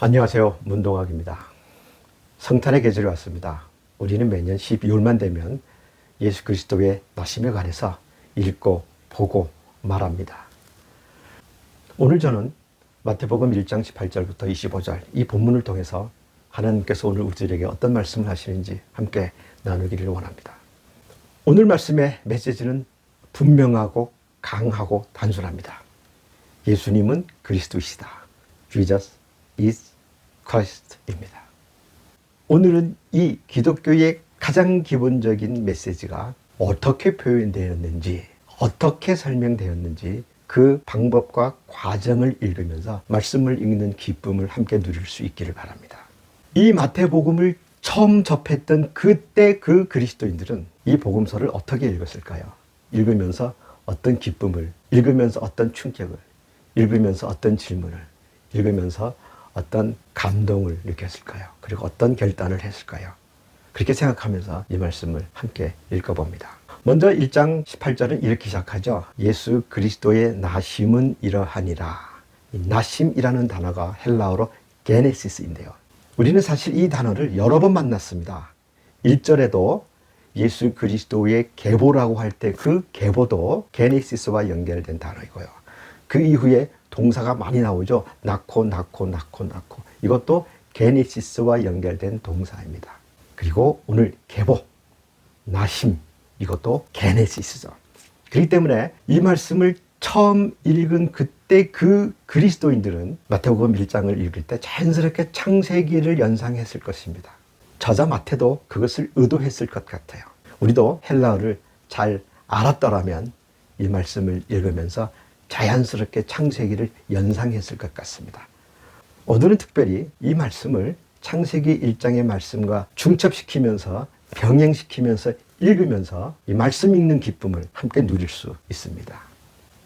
안녕하세요. 문동학입니다. 성탄의 계절이 왔습니다. 우리는 매년 12월만 되면 예수 그리스도의 나심에 관해서 읽고 보고 말합니다. 오늘 저는 마태복음 1장 18절부터 25절 이 본문을 통해서 하나님께서 오늘 우리에게 어떤 말씀을 하시는지 함께 나누기를 원합니다. 오늘 말씀의 메시지는 분명하고 강하고 단순합니다. 예수님은 그리스도이시다. Jesus is Christ입니다. 오늘은 이 기독교의 가장 기본적인 메시지가 어떻게 표현되었는지, 어떻게 설명되었는지 그 방법과 과정을 읽으면서 말씀을 읽는 기쁨을 함께 누릴 수 있기를 바랍니다. 이 마태복음을 처음 접했던 그때 그 그리스도인들은 이 복음서를 어떻게 읽었을까요? 읽으면서 어떤 기쁨을, 읽으면서 어떤 충격을, 읽으면서 어떤 질문을, 읽으면서 어떤 감동을 느꼈을까요? 그리고 어떤 결단을 했을까요? 그렇게 생각하면서 이 말씀을 함께 읽어봅니다. 먼저 1장 18절은 이렇게 시작하죠. 예수 그리스도의 나심은 이러하니라. 이 나심이라는 단어가 헬라어로 게네시스인데요. 우리는 사실 이 단어를 여러 번 만났습니다. 1절에도 예수 그리스도의 계보라고 할 때 그 계보도 게네시스와 연결된 단어이고요. 그 이후에 동사가 많이 나오죠. 낳고. 이것도 게네시스와 연결된 동사입니다. 그리고 오늘 계보, 나심, 이것도 게네시스죠. 그렇기 때문에 이 말씀을 처음 읽은 그때 그 그리스도인들은 마태복음 1장을 읽을 때 자연스럽게 창세기를 연상했을 것입니다. 저자 마태도 그것을 의도했을 것 같아요. 우리도 헬라어를 잘 알았더라면 이 말씀을 읽으면서 자연스럽게 창세기를 연상했을 것 같습니다. 오늘은 특별히 이 말씀을 창세기 1장의 말씀과 중첩시키면서 병행시키면서 읽으면서 이 말씀 읽는 기쁨을 함께 누릴 수 있습니다.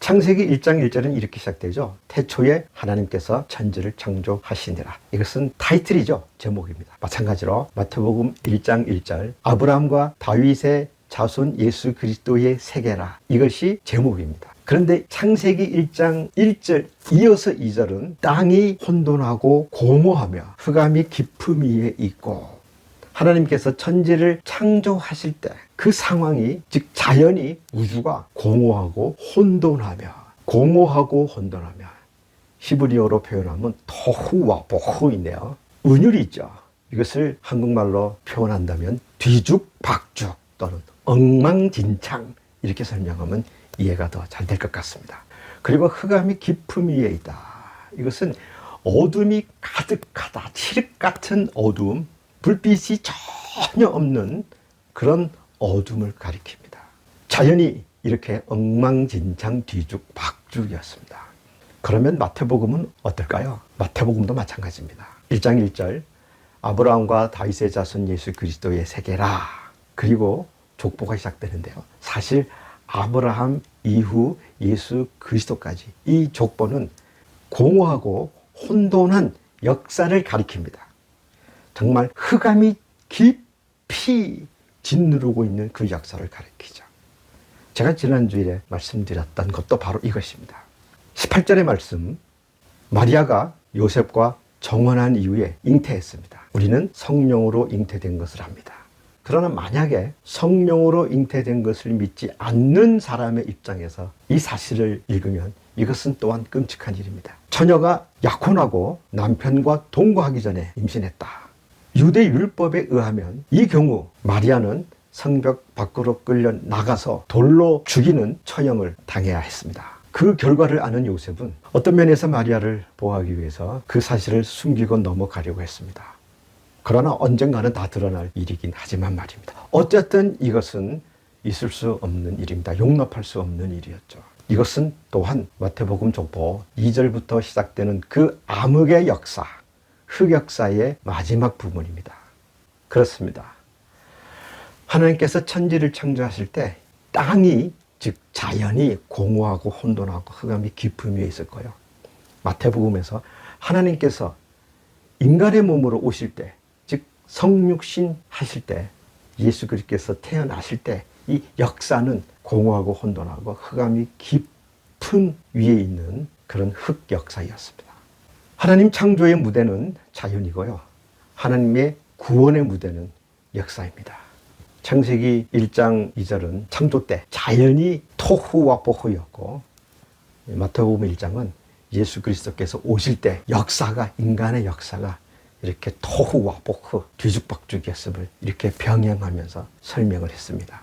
창세기 1장 1절은 이렇게 시작되죠. 태초에 하나님께서 천지를 창조하시니라. 이것은 타이틀이죠. 제목입니다. 마찬가지로 마태복음 1장 1절 아브라함과 다윗의 자손 예수 그리스도의 세계라. 이것이 제목입니다. 그런데 창세기 1장 1절 이어서 2절은 땅이 혼돈하고 공허하며 흑암이 깊음 위에 있고 하나님께서 천지를 창조하실 때 그 상황이 즉 자연이 우주가 공허하고 혼돈하며 히브리어로 표현하면 토후와 보후인데요. 은율이 있죠. 이것을 한국말로 표현한다면 뒤죽박죽 또는 엉망진창 이렇게 설명하면 이해가 더 잘 될 것 같습니다. 그리고 흑암이 깊음 위에 있다. 이것은 어둠이 가득하다. 칠흑 같은 어둠, 불빛이 전혀 없는 그런 어둠을 가리킵니다. 자연이 이렇게 엉망진창 뒤죽박죽이었습니다. 그러면 마태복음은 어떨까요? 마태복음도 마찬가지입니다. 1장 1절 아브라함과 다윗의 자손 예수 그리스도의 세계라. 그리고 족보가 시작되는데요. 사실 아브라함 이후 예수 그리스도까지 이 족보는 공허하고 혼돈한 역사를 가리킵니다. 정말 흑암이 깊이 짓누르고 있는 그 역사를 가리키죠. 제가 지난주에 말씀드렸던 것도 바로 이것입니다. 18절의 말씀, 마리아가 요셉과 정혼한 이후에 잉태했습니다. 우리는 성령으로 잉태된 것을 압니다. 그러나 만약에 성령으로 잉태된 것을 믿지 않는 사람의 입장에서 이 사실을 읽으면 이것은 또한 끔찍한 일입니다. 처녀가 약혼하고 남편과 동거하기 전에 임신했다. 유대 율법에 의하면 이 경우 마리아는 성벽 밖으로 끌려 나가서 돌로 죽이는 처형을 당해야 했습니다. 그 결과를 아는 요셉은 어떤 면에서 마리아를 보호하기 위해서 그 사실을 숨기고 넘어가려고 했습니다. 그러나 언젠가는 다 드러날 일이긴 하지만 말입니다. 어쨌든 이것은 있을 수 없는 일입니다. 용납할 수 없는 일이었죠. 이것은 또한 마태복음 족보 2절부터 시작되는 그 암흑의 역사, 흑역사의 마지막 부분입니다. 그렇습니다. 하나님께서 천지를 창조하실 때 땅이 즉 자연이 공허하고 혼돈하고 흑암이 깊음 위에 있을 거예요. 마태복음에서 하나님께서 인간의 몸으로 오실 때 즉 성육신 하실 때 예수 그리스도께서 태어나실 때 이 역사는 공허하고 혼돈하고 흑암이 깊은 위에 있는 그런 흑역사였습니다. 하나님 창조의 무대는 자연이고요. 하나님의 구원의 무대는 역사입니다. 창세기 1장 2절은 창조 때 자연이 토후와 보후였고, 마태복음 1장은 예수 그리스도께서 오실 때 역사가, 인간의 역사가 이렇게 토후와 보후, 뒤죽박죽이었음을 이렇게 병행하면서 설명을 했습니다.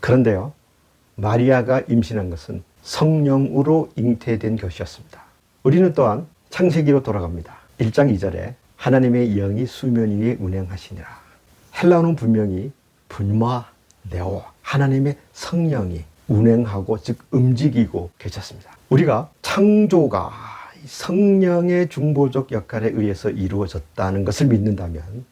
그런데요, 마리아가 임신한 것은 성령으로 잉태된 것이었습니다. 우리는 또한 창세기로 돌아갑니다. 1장 2절에 하나님의 영이 수면 위에 운행하시니라. 헬라어는 분명히 분마 네오, 하나님의 성령이 운행하고, 즉 움직이고 계셨습니다. 우리가 창조가 성령의 중보적 역할에 의해서 이루어졌다는 것을 믿는다면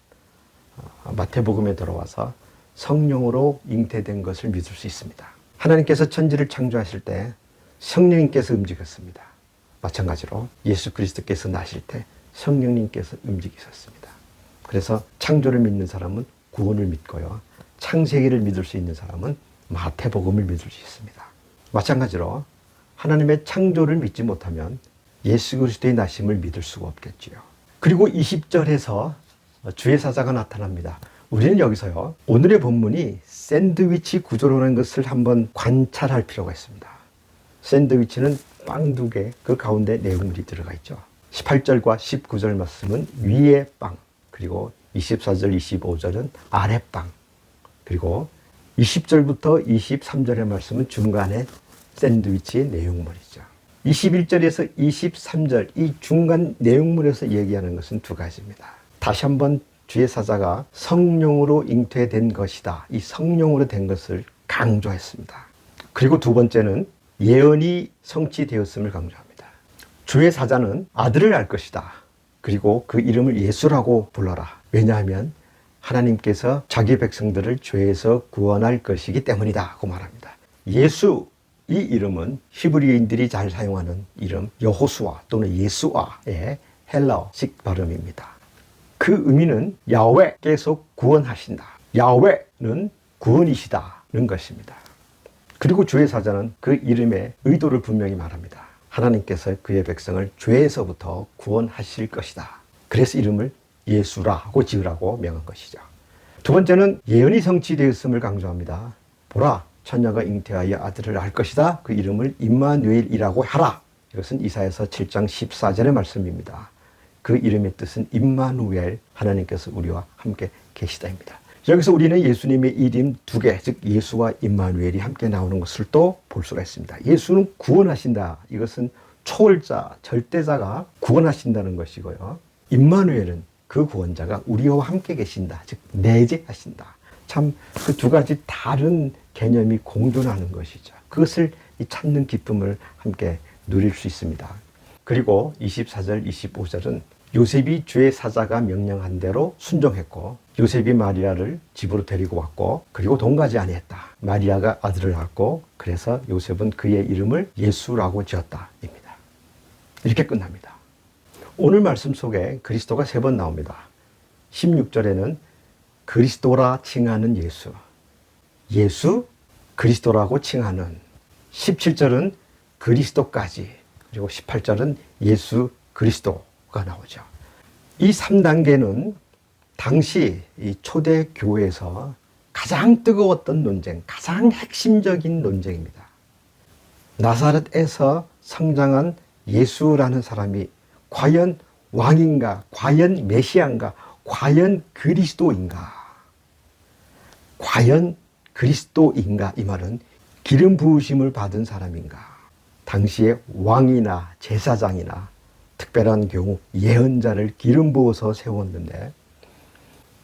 마태복음에 들어와서 성령으로 잉태된 것을 믿을 수 있습니다. 하나님께서 천지를 창조하실 때 성령님께서 움직였습니다. 마찬가지로 예수 그리스도께서 나실 때 성령님께서 움직이셨습니다. 그래서 창조를 믿는 사람은 구원을 믿고요, 창세기를 믿을 수 있는 사람은 마태복음을 믿을 수 있습니다. 마찬가지로 하나님의 창조를 믿지 못하면 예수 그리스도의 나심을 믿을 수가 없겠지요. 그리고 20절에서 주의 사자가 나타납니다. 우리는 여기서요, 오늘의 본문이 샌드위치 구조라는 것을 한번 관찰할 필요가 있습니다. 샌드위치는 빵 두 개, 그 가운데 내용물이 들어가 있죠. 18절과 19절 말씀은 위에 빵, 그리고 24절, 25절은 아래 빵, 그리고 20절부터 23절의 말씀은 중간에 샌드위치의 내용물이죠. 21절에서 23절 이 중간 내용물에서 얘기하는 것은 두 가지입니다. 다시 한번 주의 사자가 성령으로 잉태된 것이다, 이 성령으로 된 것을 강조했습니다. 그리고 두 번째는 예언이 성취되었음을 강조합니다. 주의 사자는 아들을 낳을 것이다. 그리고 그 이름을 예수라고 불러라. 왜냐하면 하나님께서 자기 백성들을 죄에서 구원할 것이기 때문이다 고 말합니다. 예수, 이 이름은 히브리인들이 잘 사용하는 이름 여호수아 또는 예수아의 헬라어식 발음입니다. 그 의미는 야훼께서 구원하신다, 야훼는 구원이시다는 것입니다. 그리고 주의 사자는 그 이름의 의도를 분명히 말합니다. 하나님께서 그의 백성을 죄에서부터 구원하실 것이다. 그래서 이름을 예수라고 지으라고 명한 것이죠. 두 번째는 예언이 성취되었음을 강조합니다. 보라, 처녀가 잉태하여 아들을 낳을 것이다. 그 이름을 임마누엘이라고 하라. 이것은 이사야서 7장 14절의 말씀입니다. 그 이름의 뜻은 임마누엘, 하나님께서 우리와 함께 계시다입니다. 여기서 우리는 예수님의 이름 두 개, 즉 예수와 임마누엘이 함께 나오는 것을 또 볼 수가 있습니다. 예수는 구원하신다. 이것은 초월자, 절대자가 구원하신다는 것이고요. 임마누엘은 그 구원자가 우리와 함께 계신다. 즉 내재하신다. 참 그 두 가지 다른 개념이 공존하는 것이죠. 그것을 찾는 기쁨을 함께 누릴 수 있습니다. 그리고 24절, 25절은 요셉이 주의 사자가 명령한 대로 순종했고, 요셉이 마리아를 집으로 데리고 왔고, 그리고 동거하지 아니했다. 마리아가 아들을 낳았고, 그래서 요셉은 그의 이름을 예수라고 지었다입니다. 이렇게 끝납니다. 오늘 말씀 속에 그리스도가 3번 나옵니다. 16절에는 그리스도라 칭하는 예수, 예수 그리스도라고 칭하는, 17절은 그리스도까지, 그리고 18절은 예수 그리스도가 나오죠. 이 3단계는 당시 이 초대 교회에서 가장 뜨거웠던 논쟁, 가장 핵심적인 논쟁입니다. 나사렛에서 성장한 예수라는 사람이 과연 왕인가, 과연 메시아인가, 과연 그리스도인가? 과연 그리스도인가? 이 말은 기름 부으심을 받은 사람인가? 당시에 왕이나 제사장이나 특별한 경우 예언자를 기름 부어서 세웠는데,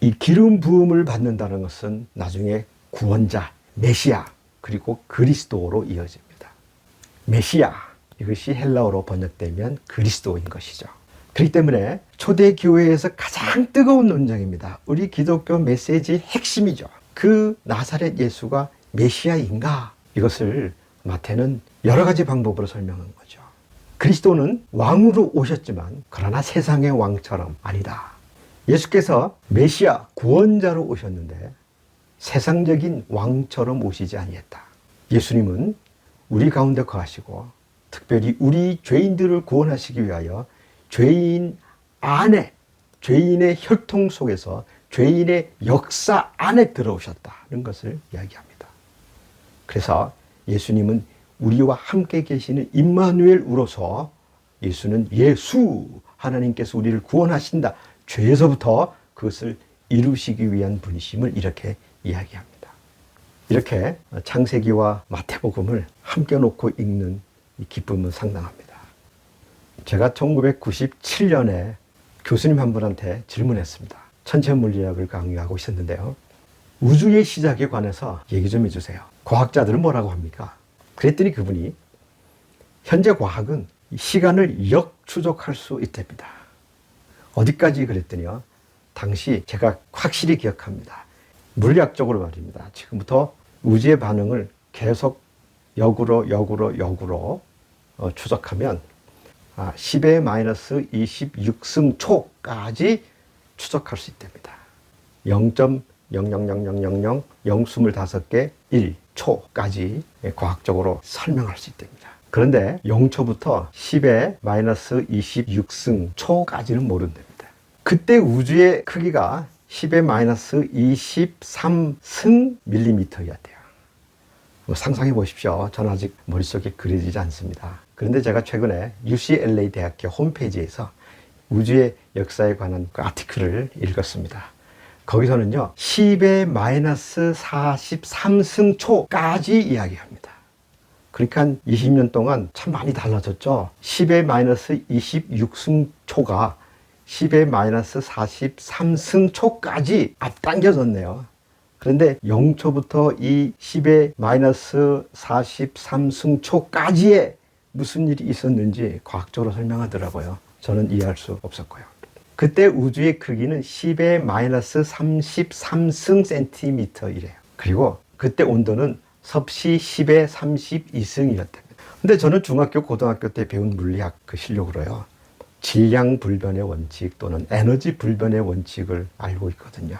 이 기름 부음을 받는다는 것은 나중에 구원자, 메시아, 그리고 그리스도로 이어집니다. 메시아, 이것이 헬라어로 번역되면 그리스도인 것이죠. 그렇기 때문에 초대교회에서 가장 뜨거운 논쟁입니다. 우리 기독교 메시지의 핵심이죠. 그 나사렛 예수가 메시아인가? 이것을 마태는 여러 가지 방법으로 설명한 거죠. 그리스도는 왕으로 오셨지만 그러나 세상의 왕처럼 아니다. 예수께서 메시아, 구원자로 오셨는데 세상적인 왕처럼 오시지 아니했다. 예수님은 우리 가운데 거하시고 특별히 우리 죄인들을 구원하시기 위하여 죄인 안에, 죄인의 혈통 속에서 죄인의 역사 안에 들어오셨다는 것을 이야기합니다. 그래서 예수님은 우리와 함께 계시는 임마누엘으로서 예수는 예수, 하나님께서 우리를 구원하신다. 죄에서부터 그것을 이루시기 위한 분이심을 이렇게 이야기합니다. 이렇게 창세기와 마태복음을 함께 놓고 읽는 이 기쁨은 상당합니다. 제가 1997년에 교수님 한 분한테 질문했습니다. 천체물리학을 강의하고 있었는데요. 우주의 시작에 관해서 얘기 좀 해주세요. 과학자들은 뭐라고 합니까? 그랬더니 그분이 현재 과학은 시간을 역추적할 수 있답니다. 어디까지 그랬더니요. 당시 제가 확실히 기억합니다. 물리학적으로 말입니다. 지금부터 우주의 반응을 계속 역으로 추적하면 10의 마이너스 26승 초까지 추적할 수 있답니다. 0.000000025개 1초까지 과학적으로 설명할 수 있답니다. 그런데 0초부터 10의 마이너스 26승 초까지는 모른답니다. 그때 우주의 크기가 10의 마이너스 23승 밀리미터였대요. 상상해 보십시오. 저는 아직 머릿속에 그려지지 않습니다. 그런데 제가 최근에 UCLA 대학교 홈페이지에서 우주의 역사에 관한 그 아티클을 읽었습니다. 거기서는요, 10의 마이너스 43승 초까지 이야기합니다. 그러니까 한 20년 동안 참 많이 달라졌죠. 10의 마이너스 26승 초가 10의 마이너스 43승 초까지 앞당겨졌네요. 그런데 0초부터 이 10의 마이너스 43승 초까지의 무슨 일이 있었는지 과학적으로 설명하더라고요. 저는 이해할 수 없었고요. 그때 우주의 크기는 10의 마이너스 33승 센티미터이래요. 그리고 그때 온도는 섭씨 10의 32승이었답니다. 근데 저는 중학교, 고등학교 때 배운 물리학 그 실력으로요. 질량 불변의 원칙 또는 에너지 불변의 원칙을 알고 있거든요.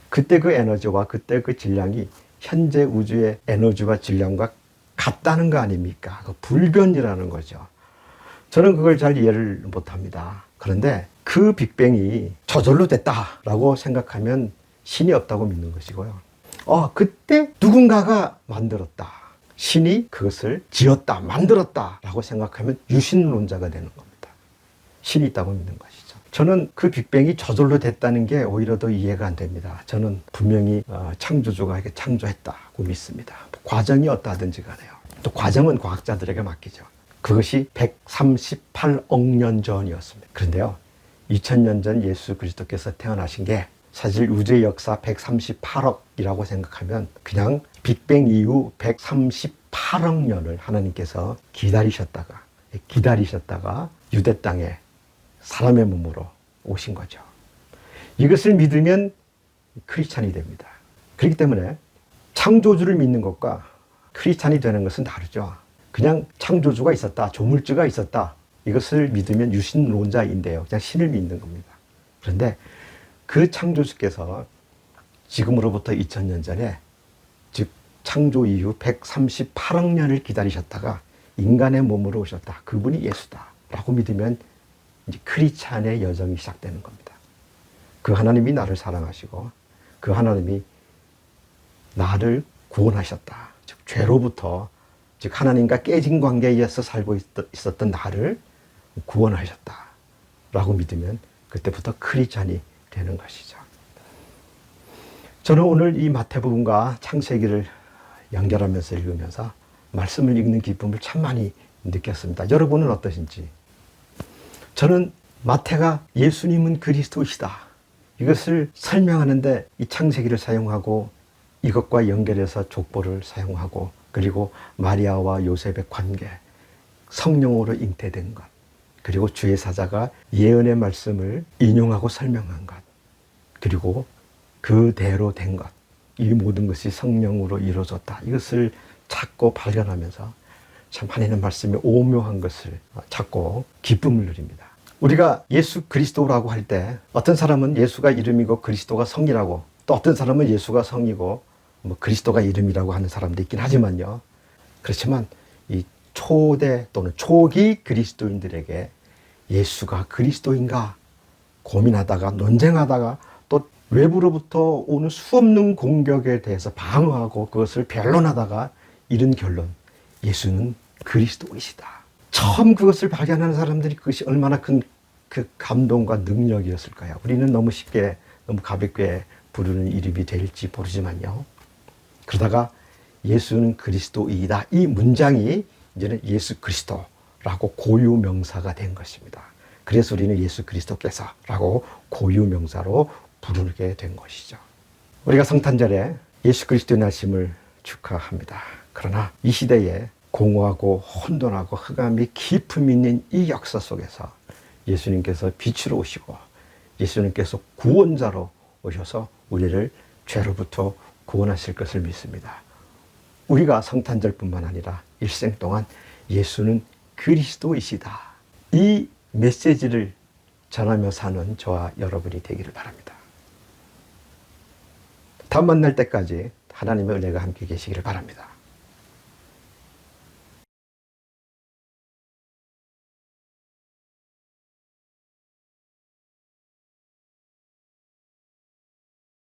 그때 그 에너지와 그때 그 질량이 현재 우주의 에너지와 질량과 같다는 거 아닙니까? 그 불변이라는 거죠. 저는 그걸 잘 이해를 못합니다. 그런데 그 빅뱅이 저절로 됐다라고 생각하면 신이 없다고 믿는 것이고요. 그때 누군가가 만들었다. 신이 그것을 지었다, 만들었다 라고 생각하면 유신론자가 되는 겁니다. 신이 있다고 믿는 것이죠. 저는 그 빅뱅이 저절로 됐다는 게 오히려 더 이해가 안 됩니다. 저는 분명히 창조주가 이렇게 창조했다고 믿습니다. 과정이 어떠하든지 간에요. 또 과정은 과학자들에게 맡기죠. 그것이 138억 년 전이었습니다. 그런데요, 2000년 전 예수 그리스도께서 태어나신 게 사실 우주의 역사 138억이라고 생각하면 그냥 빅뱅 이후 138억 년을 하나님께서 기다리셨다가 유대 땅에 사람의 몸으로 오신 거죠. 이것을 믿으면 크리스찬이 됩니다. 그렇기 때문에 창조주를 믿는 것과 크리스찬이 되는 것은 다르죠. 그냥 창조주가 있었다, 조물주가 있었다, 이것을 믿으면 유신론자인데요. 그냥 신을 믿는 겁니다. 그런데 그 창조주께서 지금으로부터 2000년 전에, 즉 창조 이후 138억 년을 기다리셨다가 인간의 몸으로 오셨다. 그분이 예수다 라고 믿으면 이제 크리스찬의 여정이 시작되는 겁니다. 그 하나님이 나를 사랑하시고 그 하나님이 나를 구원하셨다. 즉 죄로부터, 즉 하나님과 깨진 관계에서 살고 있었던 나를 구원하셨다 라고 믿으면 그때부터 크리스찬이 되는 것이죠. 저는 오늘 이 마태복음과 창세기를 연결하면서 읽으면서 말씀을 읽는 기쁨을 참 많이 느꼈습니다. 여러분은 어떠신지? 저는 마태가 예수님은 그리스도이시다, 이것을 설명하는데 이 창세기를 사용하고 이것과 연결해서 족보를 사용하고 그리고 마리아와 요셉의 관계, 성령으로 잉태된 것, 그리고 주의 사자가 예언의 말씀을 인용하고 설명한 것, 그리고 그대로 된 것, 이 모든 것이 성령으로 이루어졌다, 이것을 찾고 발견하면서 참 하나님의 말씀의 오묘한 것을 찾고 기쁨을 누립니다. 우리가 예수 그리스도라고 할 때 어떤 사람은 예수가 이름이고 그리스도가 성이라고, 또 어떤 사람은 예수가 성이고 그리스도가 이름이라고 하는 사람도 있긴 하지만요. 그렇지만 이 초대 또는 초기 그리스도인들에게 예수가 그리스도인가 고민하다가 논쟁하다가 또 외부로부터 오는 수없는 공격에 대해서 방어하고 그것을 변론하다가 이른 결론, 예수는 그리스도이시다. 처음 그것을 발견하는 사람들이 그것이 얼마나 큰 그 감동과 능력이었을까요? 우리는 너무 쉽게 너무 가볍게 부르는 이름이 될지 모르지만요. 그러다가 예수는 그리스도이다. 이 문장이 이제는 예수 그리스도라고 고유명사가 된 것입니다. 그래서 우리는 예수 그리스도께서라고 고유명사로 부르게 된 것이죠. 우리가 성탄절에 예수 그리스도의 나심을 축하합니다. 그러나 이 시대에 공허하고 혼돈하고 흑암이 깊음 있는 이 역사 속에서 예수님께서 빛으로 오시고 예수님께서 구원자로 오셔서 우리를 죄로부터 구원하실 것을 믿습니다. 우리가 성탄절뿐만 아니라 일생 동안 예수는 그리스도이시다. 이 메시지를 전하며 사는 저와 여러분이 되기를 바랍니다. 다음 만날 때까지 하나님의 은혜가 함께 계시기를 바랍니다.